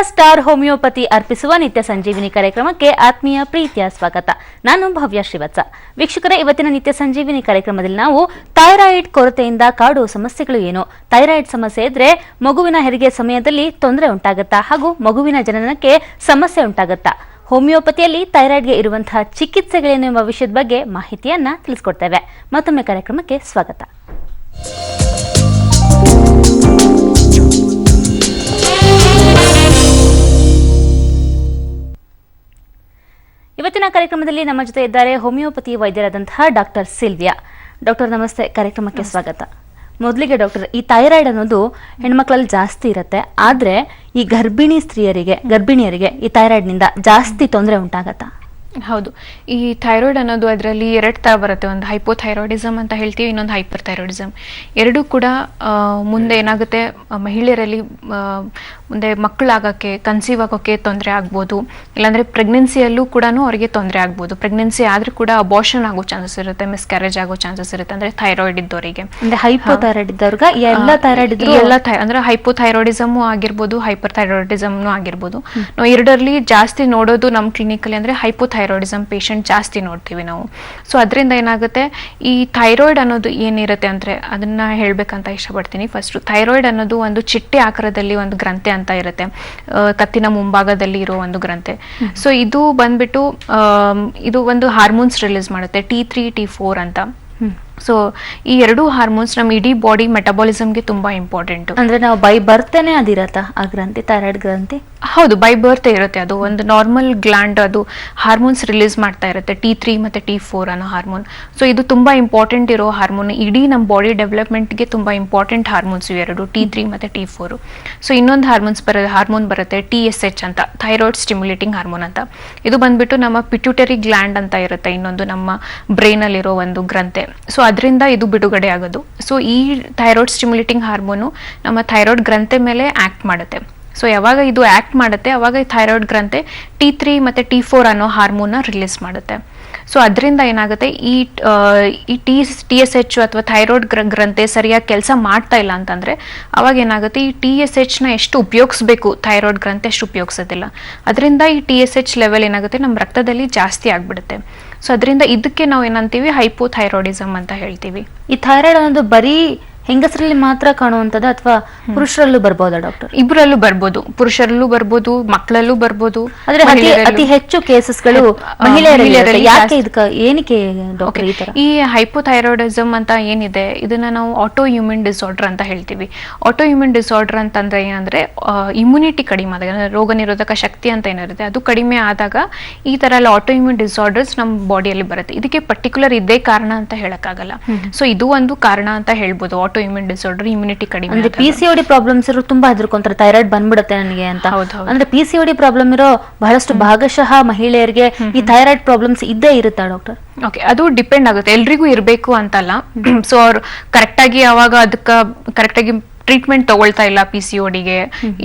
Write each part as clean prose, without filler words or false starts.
Star homeopathy ಅರ್ಪಿಸುವ ನಿತ್ಯ ಸಂಜೀವಿನಿ ಕಾರ್ಯಕ್ರಮಕ್ಕೆ ಆತ್ಮೀಯ ಪ್ರೀತಿಯ ಸ್ವಾಗತ. ನಾನು ಭವ್ಯ ಶ್ರೀವತ್ಸ. ವೀಕ್ಷಕರೇ, ಇವತ್ತಿನ ನಿತ್ಯ ಸಂಜೀವಿನಿ ಕಾರ್ಯಕ್ರಮದಲ್ಲಿ ನಾವು ಥೈರಾಯ್ಡ್ ಕೊರತೆಯಿಂದ ಕಾಡುವ ಸಮಸ್ಯೆಗಳು ಏನು, ಥೈರಾಯ್ಡ್ ಸಮಸ್ಯೆ ಇದ್ರೆ ಮಗುವಿನ ಹೆರಿಗೆ ಸಮಯದಲ್ಲಿ ತೊಂದರೆ ಉಂಟಾಗುತ್ತಾ ಹಾಗೂ ಮಗುವಿನ ಜನನಕ್ಕೆ ಸಮಸ್ಯೆ ಉಂಟಾಗುತ್ತಾ, ಹೋಮಿಯೋಪತಿಯಲ್ಲಿ ಥೈರಾಯ್ಡ್ಗೆ ಇರುವಂತಹ ಚಿಕಿತ್ಸೆಗಳೇನು ಎಂಬ ವಿಷಯದ ಬಗ್ಗೆ ಮಾಹಿತಿಯನ್ನ ತಿಳಿಸ್ಕೊಡ್ತೇವೆ. ಮತ್ತೊಮ್ಮೆ ಕಾರ್ಯಕ್ರಮಕ್ಕೆ ಸ್ವಾಗತ. ಇವತ್ತಿನ ಕಾರ್ಯಕ್ರಮದಲ್ಲಿ ನಮ್ಮ ಜೊತೆ ಇದ್ದಾರೆ ಹೋಮಿಯೋಪತಿ ವೈದ್ಯರಾದಂತಹ ಡಾಕ್ಟರ್ ಸಿಲ್ವಿಯಾ. ಡಾಕ್ಟರ್ ನಮಸ್ತೆ, ಕಾರ್ಯಕ್ರಮಕ್ಕೆ ಸ್ವಾಗತ. ಮೊದಲಿಗೆ ಡಾಕ್ಟರ್, ಈ ಥೈರಾಯ್ಡ್ ಅನ್ನೋದು ಹೆಣ್ಮಕ್ಳಲ್ಲಿ ಜಾಸ್ತಿ ಇರುತ್ತೆ, ಆದ್ರೆ ಈ ಗರ್ಭಿಣಿಯರಿಗೆ ಈ ಥೈರಾಯ್ಡ್ನಿಂದ ಜಾಸ್ತಿ ತೊಂದರೆ ಉಂಟಾಗತ್ತಾ? ಹೌದು, ಈ ಥೈರಾಯ್ಡ್ ಅನ್ನೋದು ಅದರಲ್ಲಿ ಎರಡು ಥರ ಬರುತ್ತೆ. ಒಂದು ಹೈಪೋಥೈರಾಯ್ಡಿಸಮ್ ಅಂತ ಹೇಳ್ತೀವಿ, ಇನ್ನೊಂದು ಹೈಪರ್ ಥೈರಾಯ್ಡಿಸಮ್. ಎರಡೂ ಕೂಡ ಮುಂದೆ ಏನಾಗುತ್ತೆ, ಮಹಿಳೆಯರಲ್ಲಿ ಮುಂದೆ ಮಕ್ಕಳಾಗೋಕ್ಕೆ, ಕನ್ಸೀವ್ ಆಗೋಕ್ಕೆ ತೊಂದರೆ ಆಗ್ಬೋದು, ಇಲ್ಲಾಂದರೆ ಪ್ರೆಗ್ನೆನ್ಸಿಯಲ್ಲೂ ಕೂಡ ಅವರಿಗೆ ತೊಂದರೆ ಆಗ್ಬೋದು. ಪ್ರೆಗ್ನೆನ್ಸಿ ಆದರೂ ಕೂಡ ಅಬಾರ್ಷನ್ ಆಗೋ ಚಾನ್ಸಸ್ ಇರುತ್ತೆ, ಮಿಸ್ಕ್ಯಾರೇಜ್ ಆಗೋ ಚಾನ್ಸಸ್ ಇರುತ್ತೆ. ಅಂದರೆ ಥೈರಾಯ್ಡ್ ಇದ್ದವರಿಗೆ, ಹೈಪೋಥೈರಾಯ್ಡ್ ಇದ್ದವ್ರಿಗೆ ಅಂದರೆ ಹೈಪೋಥೈರಾಯ್ಡಿಸಮು ಆಗಿರ್ಬೋದು, ಹೈಪರ್ ಥೈರಾಯ್ಡಿಸಮ್ನು ಆಗಿರ್ಬೋದು. ನಾವು ಎರಡರಲ್ಲಿ ಜಾಸ್ತಿ ನೋಡೋದು ನಮ್ಮ ಕ್ಲಿನಿಕಲ್ಲಿ ಅಂದರೆ ಹೈಪೋಥೈರಾಯ್ಡಿಸಮ್ ಪೇಷಂಟ್ ಜಾಸ್ತಿ ನೋಡ್ತೀವಿ ನಾವು. ಸೊ ಅದರಿಂದ ಏನಾಗುತ್ತೆ, ಈ ಥೈರಾಯ್ಡ್ ಅನ್ನೋದು ಏನಿರುತ್ತೆ ಅಂದರೆ ಅದನ್ನ ಹೇಳಬೇಕಂತ ಇಷ್ಟಪಡ್ತೀನಿ. ಫಸ್ಟ್, ಥೈರಾಯ್ಡ್ ಅನ್ನೋದು ಒಂದು ಚಿಟ್ಟೆ ಆಕಾರದಲ್ಲಿ ಒಂದು ಗ್ರಂಥಿ ಅಂತ ಇರುತ್ತೆ, ಕತ್ತಿನ ಮುಂಭಾಗದಲ್ಲಿ ಇರೋ ಒಂದು ಗ್ರಂಥಿ. ಸೊ ಇದು ಬಂದ್ಬಿಟ್ಟು ಇದು ಒಂದು ಹಾರ್ಮೋನ್ಸ್ ರಿಲೀಸ್ ಮಾಡುತ್ತೆ, T3 T4 ಅಂತ. ಸೊ ಈ ಎರಡು ಹಾರ್ಮೋನ್ಸ್ ನಮ್ಮ ಇಡೀ ಬಾಡಿ ಮೆಟಬಾಲಿಸಮ್ಗೆ ತುಂಬಾ ಇಂಪಾರ್ಟೆಂಟ್. ಅಂದ್ರೆ ನಾವು ಬೈ ಬರ್ತೇನೆ ಅದಿರತ್ತಾ ಆ ಗ್ರಂಥಿ, ಥೈರಾಯ್ಡ್ ಗ್ರಂಥಿ? ಹೌದು, ಬೈ ಬರ್ತ್ ಇರುತ್ತೆ. ಅದು ಒಂದು ನಾರ್ಮಲ್ ಗ್ಲ್ಯಾಂಡ್, ಅದು ಹಾರ್ಮೋನ್ಸ್ ರಿಲೀಸ್ ಮಾಡ್ತಾ ಇರುತ್ತೆ, T3 ಮತ್ತೆ T4 ಅನ್ನೋ ಹಾರ್ಮೋನ್. ಸೊ ಇದು ತುಂಬಾ ಇಂಪಾರ್ಟೆಂಟ್ ಇರೋ ಹಾರ್ಮೋನ್, ಇಡೀ ನಮ್ಮ ಬಾಡಿ ಡೆವಲಪ್ಮೆಂಟ್ಗೆ ತುಂಬಾ ಇಂಪಾರ್ಟೆಂಟ್ ಹಾರ್ಮೋನ್ಸ್ ಇವೆರಡು, T3 ಮತ್ತೆ T4. ಸೊ ಇನ್ನೊಂದು ಹಾರ್ಮೋನ್ ಬರುತ್ತೆ TSH ಅಂತ, ಥೈರಾಯ್ಡ್ ಸ್ಟಿಮ್ಯುಲೇಟಿಂಗ್ ಹಾರ್ಮೋನ್ ಅಂತ. ಇದು ಬಂದ್ಬಿಟ್ಟು ನಮ್ಮ ಪಿಟ್ಯೂಟರಿ ಗ್ಲ್ಯಾಂಡ್ ಅಂತ ಇರುತ್ತೆ, ಇನ್ನೊಂದು ನಮ್ಮ ಬ್ರೈನ್ ಅಲ್ಲಿರೋ ಒಂದು ಗ್ರಂಥಿ. ಸೊ ಅದರಿಂದ ಇದು ಬಿಡುಗಡೆ ಆಗೋದು. ಸೊ ಈ ಥೈರಾಯ್ಡ್ ಸ್ಟಿಮ್ಯುಲೇಟಿಂಗ್ ಹಾರ್ಮೋನು ನಮ್ಮ ಥೈರಾಯ್ಡ್ ಗ್ರಂಥಿ ಮೇಲೆ ಆಕ್ಟ್ ಮಾಡುತ್ತೆ. ಸೊ ಯಾವಾಗ ಇದು ಆಕ್ಟ್ ಮಾಡುತ್ತೆ, ಅವಾಗ ಈ ಥೈರಾಯ್ಡ್ ಗ್ರಂಥಿ T3 ಮತ್ತೆ T4 ಅನ್ನೋ ಹಾರ್ಮೋನ್ನ ರಿಲೀಸ್ ಮಾಡುತ್ತೆ. ಸೊ ಅದರಿಂದ ಏನಾಗುತ್ತೆ, ಈ TSH ಅಥವಾ ಥೈರಾಯ್ಡ್ ಗ್ರಂಥಿ ಸರಿಯಾಗಿ ಕೆಲಸ ಮಾಡ್ತಾ ಇಲ್ಲ ಅಂತಂದ್ರೆ ಅವಾಗ ಏನಾಗುತ್ತೆ, ಈ TSH ನ ಎಷ್ಟು ಉಪಯೋಗಿಸ್ಬೇಕು ಥೈರಾಯ್ಡ್ ಗ್ರಂಥಿ ಅಷ್ಟು ಉಪಯೋಗಿಸೋದಿಲ್ಲ. ಅದರಿಂದ ಈ TSH ಲೆವೆಲ್ ಏನಾಗುತ್ತೆ ನಮ್ಮ ರಕ್ತದಲ್ಲಿ ಜಾಸ್ತಿ ಆಗ್ಬಿಡುತ್ತೆ. ಸೊ ಅದರಿಂದ ಇದಕ್ಕೆ ನಾವು ಏನಂತೀವಿ, ಹೈಪೋಥೈರಾಯ್ಡಿಸಮ್ ಅಂತ ಹೇಳ್ತೀವಿ. ಈ ಥೈರಾಯ್ಡ್ ಅನ್ನೋದು ಬರೀ ಹೆಂಗಸರಲ್ಲಿ ಮಾತ್ರ ಕಾಣುವಂತದ್ದು ಅಥವಾ ಪುರುಷರಲ್ಲೂ ಬರ್ಬೋದಾ ಡಾಕ್ಟರ್? ಇಬ್ಬರಲ್ಲೂ ಬರ್ಬೋದು, ಪುರುಷರಲ್ಲೂ ಬರ್ಬೋದು, ಮಕ್ಕಳಲ್ಲೂ ಬರ್ಬೋದು. ಆದ್ರೆ ಅತಿ ಹೆಚ್ಚು ಕೇಸಸ್ಗಳು ಮಹಿಳೆಯರಲ್ಲಿ. ಯಾಕೆ ಏನಕ್ಕೆ ಡಾಕ್ಟರ್ ಈ ತರ? ಈ ಹೈಪೋಥೈರಾಯ್ಡಿಸಮ್ ಅಂತ ಏನಿದೆ, ಇದನ್ನ ನಾವು ಆಟೋ ಇಮ್ಯೂನ್ ಡಿಸಾರ್ಡರ್ ಅಂತ ಹೇಳ್ತೀವಿ. ಆಟೋ ಇಮ್ಯೂನ್ ಡಿಸಾರ್ಡರ್ ಅಂತಂದ್ರೆ ಏನಂದ್ರೆ, ಇಮ್ಯುನಿಟಿ ಕಡಿಮೆ ಆದಾಗ, ರೋಗ ನಿರೋಧಕ ಶಕ್ತಿ ಅಂತ ಏನಿರುತ್ತೆ ಅದು ಕಡಿಮೆ ಆದಾಗ ಈ ತರ ಎಲ್ಲ ಆಟೋ ಇಮ್ಯೂನ್ ಡಿಸಾರ್ಡರ್ಸ್ ನಮ್ಮ ಬಾಡಿಯಲ್ಲಿ ಬರುತ್ತೆ. ಇದಕ್ಕೆ ಪರ್ಟಿಕ್ಯುಲರ್ ಇದೇ ಕಾರಣ ಅಂತ ಹೇಳಕ್ಕಾಗಲ್ಲ. ಸೊ ಇದು ಒಂದು ಕಾರಣ ಅಂತ ಹೇಳ್ಬೋದು, ಆಟೋ ಇಮ್ಯೂನ್ ಡಿಸಾರ್ಡರ್, ಇಮ್ಯುನಿಟಿ ಕಡಿಮೆ. ಅಂದ್ರೆ PCOD ಪ್ರಾಬ್ಲಮ್ಸ್ ಇರೋ ತುಂಬಾ ಹೆದರ್ಕೊಂತಾರೆ, ಥೈರಾಯ್ಡ್ ಬಂದ್ಬಿಡುತ್ತೆ ನನಗೆ ಅಂತ. ಅಂದ್ರೆ PCOD ಪ್ರಾಬ್ಲಮ್ ಇರೋ ಬಹಳಷ್ಟು ಭಾಗಶಃ ಮಹಿಳೆಯರಿಗೆ ಈ ಥೈರಾಯ್ಡ್ ಪ್ರಾಬ್ಲಮ್ಸ್ ಇದ್ದೇ ಇರುತ್ತಾ ಡಾಕ್ಟರ್? ಓಕೆ, ಅದು ಡಿಪೆಂಡ್ ಆಗುತ್ತೆ, ಎಲ್ರಿಗೂ ಇರಬೇಕು ಅಂತಲ್ಲ. ಸೊ ಅವ್ರು ಕರೆಕ್ಟಾಗಿ ಅವಾಗ ಅದಕ್ಕೆ ಕರೆಕ್ಟಾಗಿ ಟ್ರೀಟ್ಮೆಂಟ್ ತಗೊಳ್ತಾ ಇಲ್ಲ PCODಗೆ,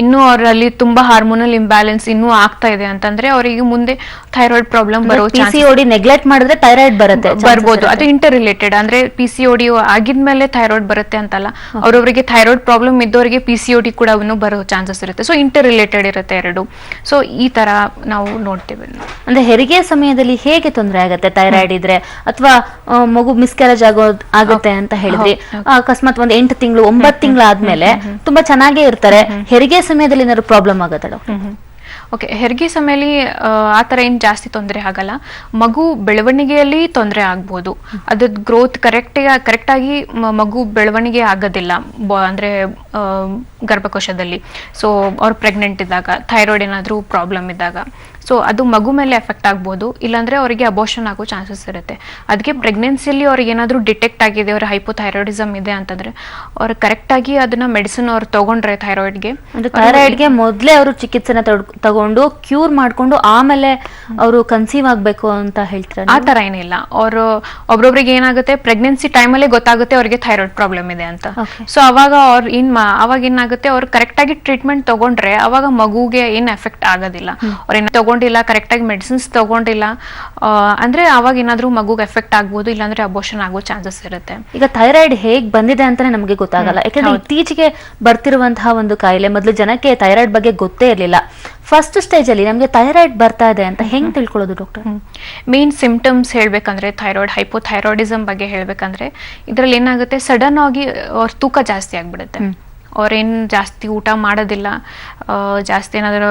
ಇನ್ನೂ ಅವರಲ್ಲಿ ತುಂಬಾ ಹಾರ್ಮೋನಲ್ ಇಂಬ್ಯಾಲೆನ್ಸ್ ಇನ್ನೂ ಆಗ್ತಾ ಇದೆ ಅಂತಂದ್ರೆ ಅವರಿಗೆ ಮುಂದೆ ಥೈರಾಯ್ಡ್ ಪ್ರಾಬ್ಲಮ್ ಬರೋ PCOD ನೆಗ್ಲೆಕ್ಟ್ ಮಾಡಿದ್ರೆ ಥೈರಾಯ್ಡ್ ಬರ್ಬೋದು. ಅದು ಇಂಟರ್ ರಿಲೇಟೆಡ್. ಅಂದ್ರೆ PCOD ಆಗಿದ್ಮೇಲೆ ಥೈರಾಯ್ಡ್ ಬರುತ್ತೆ ಅಂತಲ್ಲ, ಅವ್ರವರಿಗೆ ಥೈರಾಯ್ಡ್ ಪ್ರಾಬ್ಲಮ್ ಇದ್ದವರಿಗೆ PCOD ಕೂಡ ಬರೋ ಚಾನ್ಸಸ್ ಇರುತ್ತೆ. ಸೊ ಇಂಟರ್ ರಿಲೇಟೆಡ್ ಇರುತ್ತೆ ಎರಡು. ಸೊ ಈ ತರ ನಾವು ನೋಡ್ತೇವೆ. ಅಂದ್ರೆ ಹೆರಿಗೆ ಸಮಯದಲ್ಲಿ ಹೇಗೆ ತೊಂದರೆ ಆಗುತ್ತೆ ಥೈರಾಯ್ಡ್ ಇದ್ರೆ, ಅಥವಾ ಮಗು ಮಿಸ್ಕ್ಯಾರೇಜ್ ಆಗುತ್ತೆ ಅಂತ ಹೇಳಿದ್ರಿ, ಅಕಸ್ಮಾತ್ ಒಂದ್ 8 ತಿಂಗಳು 9 ತಿಂಗಳು ಆದ್ಮೇಲೆ ತುಂಬಾ ಚೆನ್ನಾಗೇ ಇರ್ತಾರೆ, ಹೆರಿಗೆ ಸಮಯದಲ್ಲಿ ಏನಾದ್ರು ಪ್ರಾಬ್ಲಮ್ ಆಗುತ್ತೆ ಡಾಕ್ಟರ್? ಓಕೆ, ಹೆರಿಗೆ ಸಮಯದಲ್ಲಿ ಆ ಥರ ಏನು ಜಾಸ್ತಿ ತೊಂದರೆ ಆಗಲ್ಲ. ಮಗು ಬೆಳವಣಿಗೆಯಲ್ಲಿ ತೊಂದರೆ ಆಗ್ಬೋದು, ಅದ್ರದ್ದು ಗ್ರೋತ್ ಕರೆಕ್ಟಾಗಿ ಮಗು ಬೆಳವಣಿಗೆ ಆಗೋದಿಲ್ಲ ಅಂದರೆ ಗರ್ಭಕೋಶದಲ್ಲಿ. ಸೊ ಅವ್ರು ಪ್ರೆಗ್ನೆಂಟ್ ಇದ್ದಾಗ, ಥೈರಾಯ್ಡ್ ಏನಾದರೂ ಪ್ರಾಬ್ಲಮ್ ಇದ್ದಾಗ, ಸೊ ಅದು ಮಗು ಮೇಲೆ ಎಫೆಕ್ಟ್ ಆಗ್ಬೋದು, ಇಲ್ಲಾಂದ್ರೆ ಅವರಿಗೆ ಅಬೋರ್ಷನ್ ಆಗೋ ಚಾನ್ಸಸ್ ಇರುತ್ತೆ. ಅದಕ್ಕೆ ಪ್ರೆಗ್ನೆನ್ಸಿಯಲ್ಲಿ ಅವ್ರಿಗೆ ಏನಾದರೂ ಡಿಟೆಕ್ಟ್ ಆಗಿದೆ, ಅವ್ರ ಹೈಪೋಥೈರಾಯ್ಡಿಸಮ್ ಇದೆ ಅಂತಂದ್ರೆ ಅವ್ರು ಕರೆಕ್ಟಾಗಿ ಅದನ್ನ ಮೆಡಿಸಿನ್ ಅವ್ರು ತಗೊಂಡ್ರೆ ಥೈರಾಯ್ಡ್ಗೆ ಮೊದಲೇ ಅವರು ಚಿಕಿತ್ಸೆನ ತಗೊಂಡು ಕ್ಯೂರ್ ಮಾಡ್ಕೊಂಡು ಆಮೇಲೆ ಅವರು ಕನ್ಸೀವ್ ಆಗ್ಬೇಕು ಅಂತ ಹೇಳ್ತಾರೆ. ಆ ತರ ಏನಿಲ್ಲ, ಅವರು ಒಬ್ರೊಬ್ರಿಗೆ ಏನಾಗುತ್ತೆ, ಪ್ರೆಗ್ನೆನ್ಸಿ ಟೈಮಲ್ಲೇ ಗೊತ್ತಾಗುತ್ತೆ ಅವ್ರಿಗೆ ಥೈರಾಯ್ಡ್ ಪ್ರಾಬ್ಲಮ್ ಇದೆ ಅಂತ. ಸೊ ಅವಾಗ ಅವಾಗ ಏನಾಗುತ್ತೆ, ಅವ್ರು ಕರೆಕ್ಟಾಗಿ ಟ್ರೀಟ್ಮೆಂಟ್ ತಗೊಂಡ್ರೆ ಅವಾಗ ಮಗುಗೆ ಏನು ಎಫೆಕ್ಟ್ ಆಗೋದಿಲ್ಲ. ಅವ್ರು ತಗೊಂಡಿಲ್ಲ, ಕರೆಕ್ಟಾಗಿ ಮೆಡಿಸಿನ್ಸ್ ತಗೊಂಡಿಲ್ಲ ಅಂದ್ರೆ ಅವಾಗ ಏನಾದರೂ ಮಗುಗೆ ಎಫೆಕ್ಟ್ ಆಗ್ಬೋದು, ಇಲ್ಲಾಂದ್ರೆ ಅಬೋಷನ್ ಆಗೋ ಚಾನ್ಸಸ್ ಇರುತ್ತೆ. ಈಗ ಥೈರಾಯ್ಡ್ ಹೇಗ್ ಬಂದಿದೆ ಅಂತಾನೆ ನಮಗೆ ಗೊತ್ತಾಗಲ್ಲ, ಯಾಕಂದ್ರೆ ಇತ್ತೀಚೆಗೆ ಬರ್ತಿರುವಂತಹ ಒಂದು ಕಾಯಿಲೆ. ಮೊದಲು ಜನಕ್ಕೆ ಥೈರಾಯ್ಡ್ ಬಗ್ಗೆ ಗೊತ್ತೇ ಇರಲಿಲ್ಲ. ಫಸ್ಟ್ ಸ್ಟೇಜ್ ಅಲ್ಲಿ ನಮಗೆ ಥೈರಾಯ್ಡ್ ಬರ್ತಾ ಇದೆ ಅಂತ ಹೆಂಗ್ ತಿಳ್ಕೊಳ್ಳೋದು ಡಾಕ್ಟರ್? ಮೇನ್ ಸಿಂಪ್ಟಮ್ಸ್ ಹೇಳ್ಬೇಕಂದ್ರೆ ಥೈರಾಯ್ಡ್, ಹೈಪೋಥೈರಾಯ್ಡಿಸಮ್ ಬಗ್ಗೆ ಹೇಳ್ಬೇಕಂದ್ರೆ ಇದ್ರಲ್ಲಿ ಏನಾಗುತ್ತೆ, ಸಡನ್ ಆಗಿ ಅವ್ರ ತೂಕ ಜಾಸ್ತಿ ಆಗ್ಬಿಡುತ್ತೆ. ಅವ್ರೇನು ಜಾಸ್ತಿ ಊಟ ಮಾಡೋದಿಲ್ಲ, ಜಾಸ್ತಿ ಏನಾದರೂ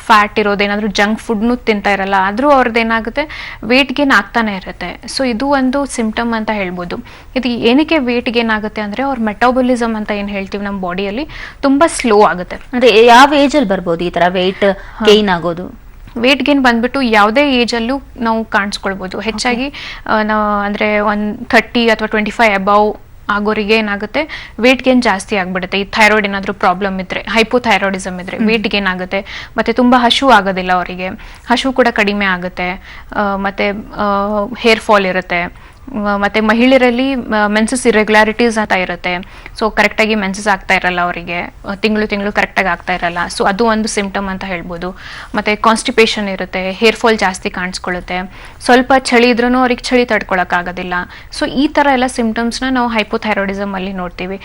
ಫ್ಯಾಟ್ ಇರೋದೇನಾದರೂ ಜಂಕ್ ಫುಡ್ನು ತಿಂತಾ ಇರಲ್ಲ, ಆದರೂ ಅವ್ರದ್ದು ಏನಾಗುತ್ತೆ ವೇಟ್ ಗೇನ್ ಆಗ್ತಾನೆ ಇರುತ್ತೆ. ಸೊ ಇದು ಒಂದು ಸಿಂಪ್ಟಮ್ ಅಂತ ಹೇಳ್ಬೋದು. ಇದು ಏನಕ್ಕೆ ವೇಟ್ ಗೇನ್ ಆಗುತ್ತೆ ಅಂದರೆ ಅವ್ರ ಮೆಟಾಬಲಿಸಮ್ ಅಂತ ಏನು ಹೇಳ್ತೀವಿ ನಮ್ಮ ಬಾಡಿಯಲ್ಲಿ ತುಂಬ ಸ್ಲೋ ಆಗುತ್ತೆ. ಅಂದ್ರೆ ಯಾವ ಏಜ್ ಅಲ್ಲಿ ಬರ್ಬೋದು ಈ ತರ ವೇಟ್ ಗೇನ್ ಆಗೋದು? ವೇಟ್ ಗೇನ್ ಬಂದ್ಬಿಟ್ಟು ಯಾವುದೇ ಏಜಲ್ಲೂ ನಾವು ಕಾಣಿಸ್ಕೊಳ್ಬೋದು. ಹೆಚ್ಚಾಗಿ ನಾವು ಅಂದರೆ 30 ಅಥವಾ 25 ಅಬೌವ್ ಆಗೋರಿಗೆ ಏನಾಗುತ್ತೆ ವೇಟ್ ಗೇನ್ ಜಾಸ್ತಿ ಆಗ್ಬಿಡುತ್ತೆ. ಈ ಥೈರಾಯ್ಡ್ ಏನಾದರೂ ಪ್ರಾಬ್ಲಮ್ ಇದ್ರೆ, ಹೈಪೋಥೈರಾಯ್ಡಿಸಮ್ ಇದ್ರೆ ವೇಟ್ ಗೇನ್ ಆಗುತ್ತೆ. ಮತ್ತೆ ತುಂಬ ಹಶು ಆಗೋದಿಲ್ಲ ಅವರಿಗೆ, ಹಶು ಕೂಡ ಕಡಿಮೆ ಆಗುತ್ತೆ. ಮತ್ತೆ ಹೇರ್ ಫಾಲ್ ಇರುತ್ತೆ. ಮತ್ತು ಮಹಿಳೆಯರಲ್ಲಿ ಮೆನ್ಸಸ್ ಇರೆಗ್ಯುಲಾರಿಟೀಸ್ ಅಂತ ಇರುತ್ತೆ. ಸೊ ಕರೆಕ್ಟಾಗಿ ಮೆನ್ಸಸ್ ಆಗ್ತಾ ಇರಲ್ಲ ಅವರಿಗೆ, ತಿಂಗಳು ಕರೆಕ್ಟಾಗಿ ಆಗ್ತಾ ಇರಲ್ಲ. ಸೊ ಅದು ಒಂದು ಸಿಂಪ್ಟಮ್ ಅಂತ ಹೇಳ್ಬೋದು. ಮತ್ತು ಕಾನ್ಸ್ಟಿಪೇಷನ್ ಇರುತ್ತೆ, ಹೇರ್ ಫಾಲ್ ಜಾಸ್ತಿ ಕಾಣಿಸ್ಕೊಳ್ಳುತ್ತೆ. ಸ್ವಲ್ಪ ಚಳಿ ಇದ್ರೂ ಅವ್ರಿಗೆ ಚಳಿ ತಡ್ಕೊಳಕ್ಕಾಗೋದಿಲ್ಲ. ಸೊ ಈ ಥರ ಎಲ್ಲ ಸಿಂಪ್ಟಮ್ಸ್ನ ನಾವು ಹೈಪೋಥೈರಾಯ್ಡಿಸಮ್ ಅಲ್ಲಿ ನೋಡ್ತೀವಿ.